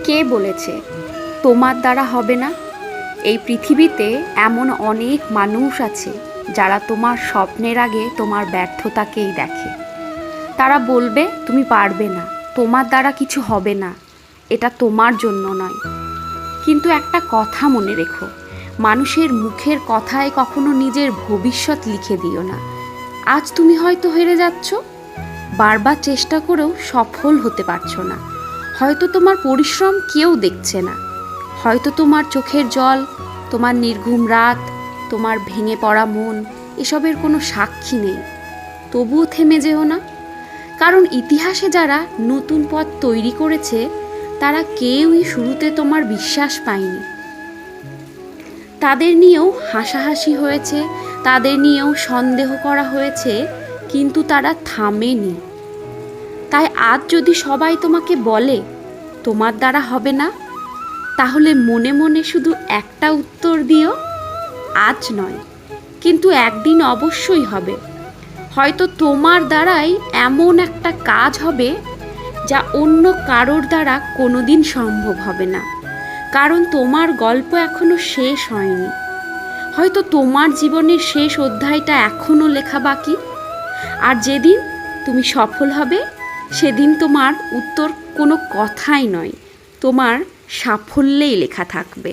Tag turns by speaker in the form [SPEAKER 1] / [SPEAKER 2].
[SPEAKER 1] কে বলেছে তোমার দ্বারা হবে না? এই পৃথিবীতে এমন অনেক মানুষ আছে যারা তোমার স্বপ্নের আগে তোমার ব্যর্থতাকেই দেখে। তারা বলবে তুমি পারবে না, তোমার দ্বারা কিছু হবে না, এটা তোমার জন্য নয়। কিন্তু একটা কথা মনে রেখো, মানুষের মুখের কথায় কখনো নিজের ভবিষ্যৎ লিখে দিও না। আজ তুমি হয়তো হেরে যাচ্ছ, বারবার চেষ্টা করেও সফল হতে পারছো না। হয়তো তোমার পরিশ্রম কেউ দেখছে না, হয়তো তোমার চোখের জল, তোমার নির্ঘুম রাত, তোমার ভেঙে পড়া মন এসবের কোনো সাক্ষী নেই। তবুও থেমে যেও না, কারণ ইতিহাসে যারা নতুন পথ তৈরি করেছে তারা কেউই শুরুতে তোমার বিশ্বাস পায়নি। তাদের নিয়েও হাসাহাসি হয়েছে, তাদের নিয়েও সন্দেহ করা হয়েছে, কিন্তু তারা থামেনি। তাই আজ যদি সবাই তোমাকে বলে তোমার দ্বারা হবে না, তাহলে মনে মনে শুধু একটা উত্তর দিও, আজ নয়, কিন্তু একদিন অবশ্যই হবে। হয়তো তোমার দ্বারাই এমন একটা কাজ হবে যা অন্য কারোর দ্বারা কোনোদিন সম্ভব হবে না, কারণ তোমার গল্প এখনো শেষ হয়নি। হয়তো তোমার জীবনের শেষ অধ্যায়টা এখনো লেখা বাকি। আর যেদিন তুমি সফল হবে সেদিন তোমার উত্তর কোনো কথাই নয়, তোমার সাফল্যেই লেখা থাকবে।